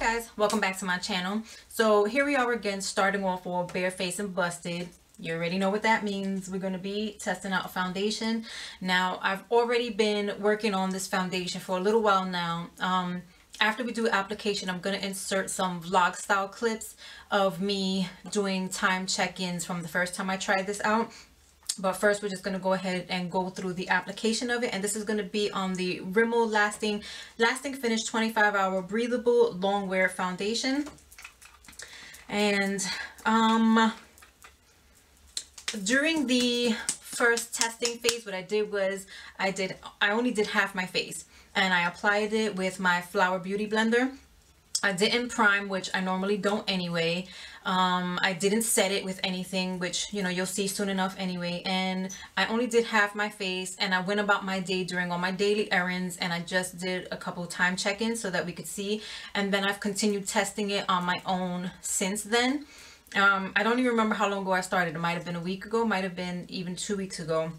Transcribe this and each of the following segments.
guys, welcome back to my channel. So here we are again, starting off with bare face and busted. You already know what that means. We're going to be testing out a foundation. Now I've already been working on this foundation for a little while now. After we do application, I'm going to insert some vlog style clips of me doing time check-ins from the first time I tried this out. But first, we're just going to go ahead and go through the application of it. And this is going to be on the Rimmel Lasting Finish 25-Hour Breathable Long Wear Foundation. And during the first testing phase, what I did was I only did half my face. And I applied it with my Flower Beauty blender. I didn't prime, which I normally don't anyway. I didn't set it with anything, which, you know, you'll see soon enough anyway. And I only did half my face, and I went about my day doing all my daily errands, and I just did a couple time check-ins so that we could see. And then I've continued testing it on my own since then. I don't even remember how long ago I started. It might have been a week ago, might have been even 2 weeks ago.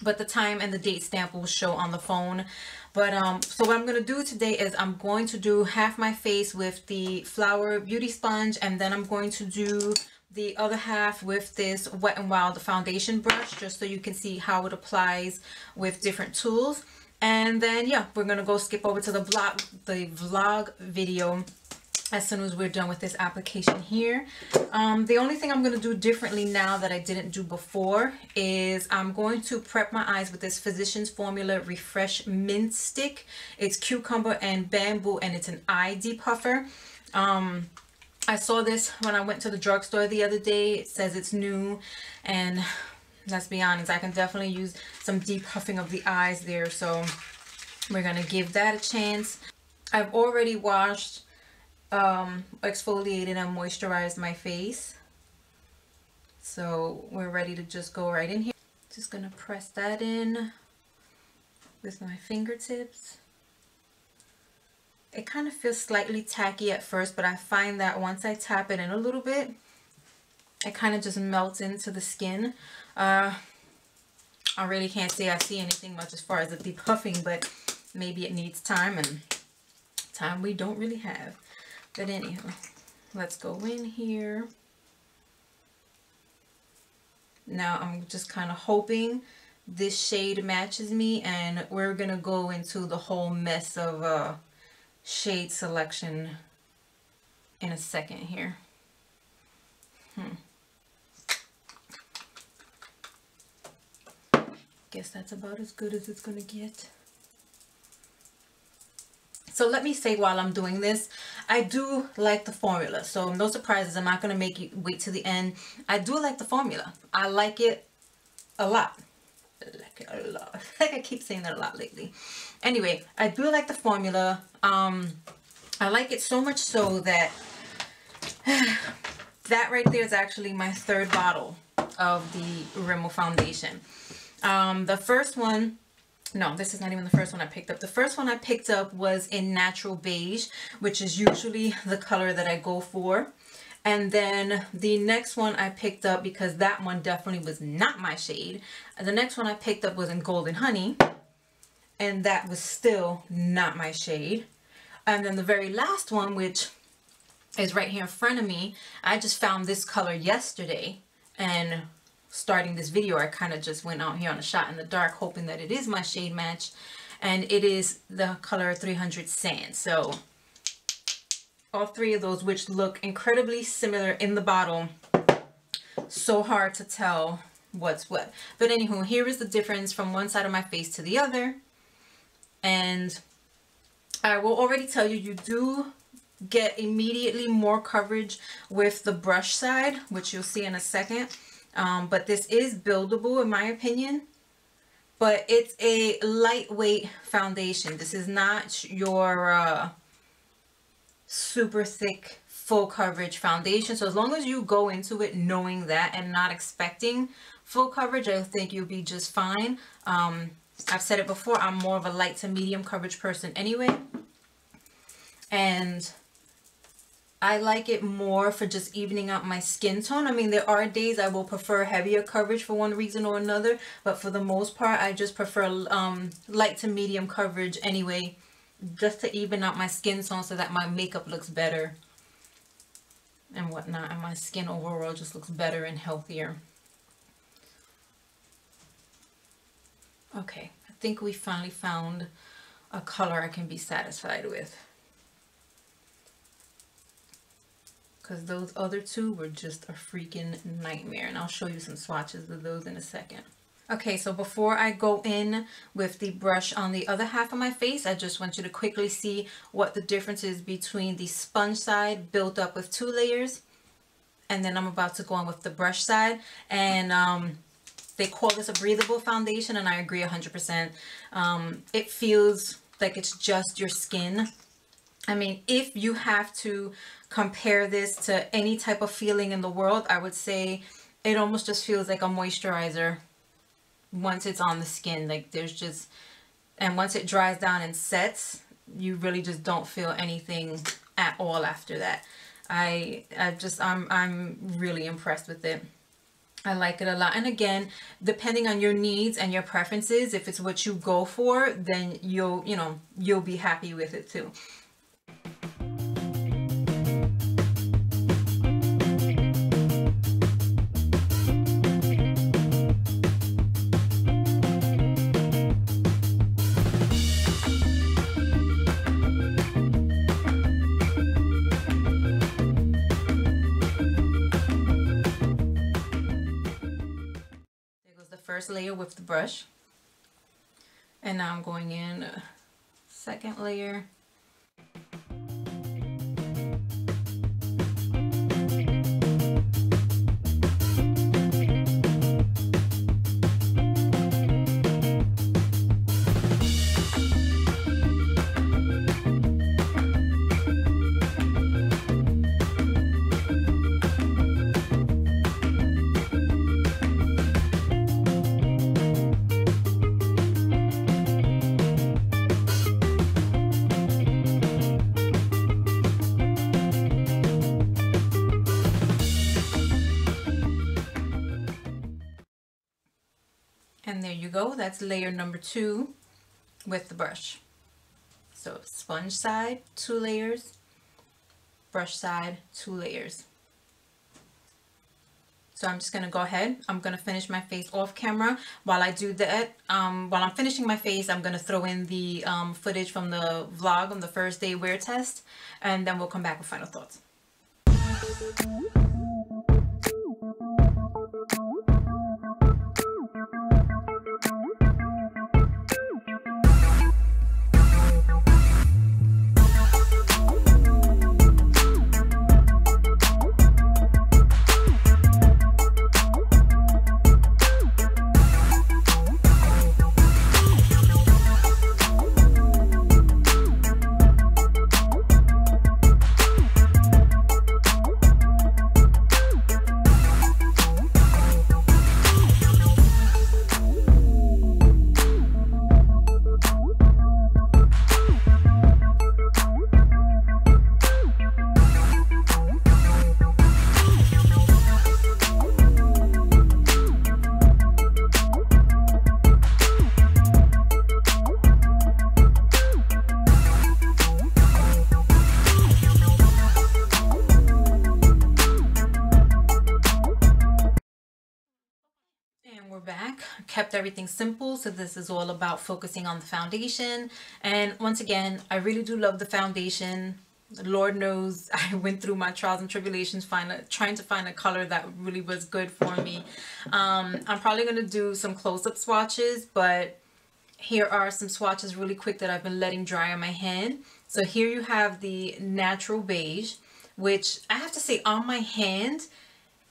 But the time and the date stamp will show on the phone. But so what I'm going to do today is I'm going to do half my face with the Flower Beauty sponge, and then I'm going to do the other half with this Wet n Wild foundation brush, just so you can see how it applies with different tools. And then yeah, we're going to go skip over to the vlog video as soon as we're done with this application here. The only thing I'm going to do differently now that I didn't do before is I'm going to prep my eyes with this Physicians Formula Refresh Mint Stick. It's cucumber and bamboo, and it's an eye depuffer. I saw this when I went to the drugstore the other day. It says it's new, and let's be honest, I can definitely use some depuffing of the eyes there, so we're going to give that a chance. I've already washed, exfoliated and moisturized my face, so we're ready to just go right in here. Just gonna press that in with my fingertips. It kind of feels slightly tacky at first, but I find that once I tap it in a little bit, it kind of just melts into the skin. I really can't say I see anything much as far as the depuffing, but maybe it needs time, and time we don't really have. But anyhow, let's go in here. Now I'm just kind of hoping this shade matches me, and we're gonna go into the whole mess of shade selection in a second here. Guess that's about as good as it's gonna get. So let me say while I'm doing this, I do like the formula. So no surprises, I'm not going to make you wait to the end. I do like the formula. I like it a lot. I like it a lot. I think I keep saying that a lot lately. Anyway, I do like the formula. I like it so much so that that right there is actually my third bottle of the Rimmel foundation. The first one, no, this is not even the first one I picked up. The first one I picked up was in Natural Beige, which is usually the color that I go for. And then the next one I picked up, because that one definitely was not my shade, the next one I picked up was in Golden Honey, and that was still not my shade. And then the very last one, which is right here in front of me, I just found this color yesterday, and starting this video, I kind of just went out here on a shot in the dark, hoping that it is my shade match, and it is the color 300 Sand. So all three of those, which look incredibly similar in the bottle, so hard to tell what's what. But anywho, here is the difference from one side of my face to the other, and I will already tell you, you do get immediately more coverage with the brush side, which you'll see in a second. But this is buildable in my opinion, but it's a lightweight foundation. This is not your super thick full coverage foundation. So as long as you go into it knowing that and not expecting full coverage, I think you'll be just fine. I've said it before, I'm more of a light to medium coverage person anyway, and I like it more for just evening out my skin tone. I mean, there are days I will prefer heavier coverage for one reason or another, but for the most part, I just prefer light to medium coverage anyway, just to even out my skin tone so that my makeup looks better and whatnot, and my skin overall just looks better and healthier. Okay, I think we finally found a color I can be satisfied with, because those other two were just a freaking nightmare, and I'll show you some swatches of those in a second. Okay, so before I go in with the brush on the other half of my face, I just want you to quickly see what the difference is between the sponge side built up with 2 layers, and then I'm about to go on with the brush side. And they call this a breathable foundation, and I agree 100%. It feels like it's just your skin. I mean, if you have to compare this to any type of feeling in the world, I would say it almost just feels like a moisturizer once it's on the skin. Like there's just, and once it dries down and sets, you really just don't feel anything at all after that. I'm really impressed with it. I like it a lot. And again, depending on your needs and your preferences, if it's what you go for, then you'll be happy with it too. First layer with the brush, and now I'm going in second layer. And there you go, that's layer number 2 with the brush. So sponge side, 2 layers, brush side, 2 layers. So I'm just going to go ahead, I'm going to finish my face off camera. While I do that, while I'm finishing my face, I'm going to throw in the footage from the vlog on the first day wear test, and then we'll come back with final thoughts. Back, kept everything simple, so this is all about focusing on the foundation. And once again, I really do love the foundation. Lord knows I went through my trials and tribulations trying to find a color that really was good for me. I'm probably going to do some close-up swatches, but here are some swatches really quick that I've been letting dry on my hand. So here you have the natural beige, which I have to say on my hand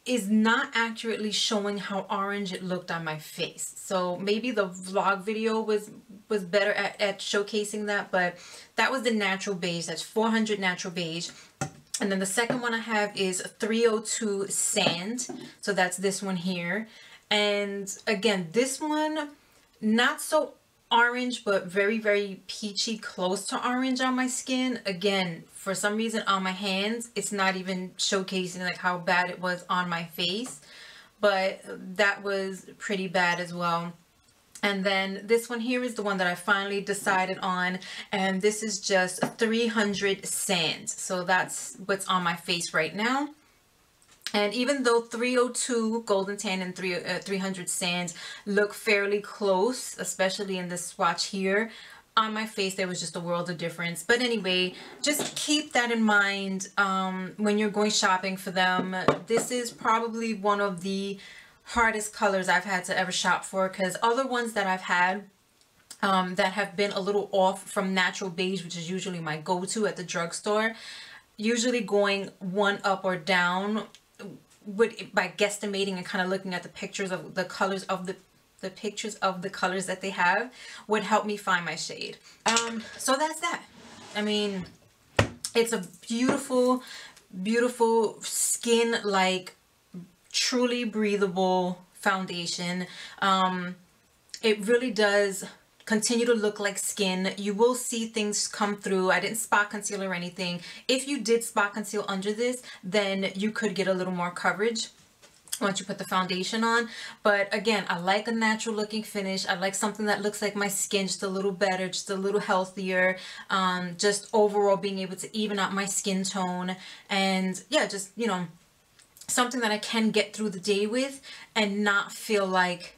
is not accurately showing how orange it looked on my face. So maybe the vlog video was better at showcasing that, but that was the natural beige. That's 400 natural beige. And then the second one I have is 302 sand. So that's this one here. And again, this one, not so orange, but very, very peachy, close to orange on my skin. Again, for some reason on my hands, it's not even showcasing like how bad it was on my face, but that was pretty bad as well. And then this one here is the one that I finally decided on, and this is just 300 sands. So that's what's on my face right now. And even though 302 golden tan and 300 sands look fairly close, especially in this swatch here, on my face there was just a world of difference. But anyway, just keep that in mind when you're going shopping for them. This is probably one of the hardest colors I've had to ever shop for, because other ones that I've had that have been a little off from natural beige, which is usually my go-to at the drugstore, usually going one up or down by guesstimating and kind of looking at the pictures of the colors of the pictures of the colors that they have would help me find my shade. So that's that. I mean, it's a beautiful, beautiful skin, like truly breathable foundation. It really does continue to look like skin. You will see things come through. I didn't spot conceal or anything. If you did spot conceal under this, then you could get a little more coverage once you put the foundation on. But again, I like a natural looking finish. I like something that looks like my skin just a little better, just a little healthier, just overall being able to even out my skin tone. And yeah, just, you know, something that I can get through the day with and not feel like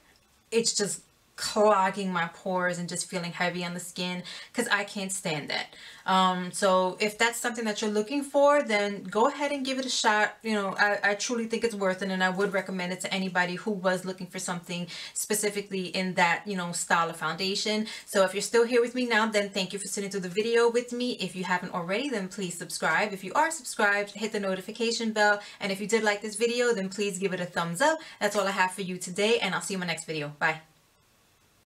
it's just clogging my pores and just feeling heavy on the skin, because I can't stand that. So if that's something that you're looking for, then go ahead and give it a shot. You know, I truly think it's worth it, and I would recommend it to anybody who was looking for something specifically in that, you know, style of foundation. So if you're still here with me now, then thank you for sitting through the video with me. If you haven't already, then please subscribe. If you are subscribed, hit the notification bell. And if you did like this video, then please give it a thumbs up. That's all I have for you today, and I'll see you in my next video. Bye.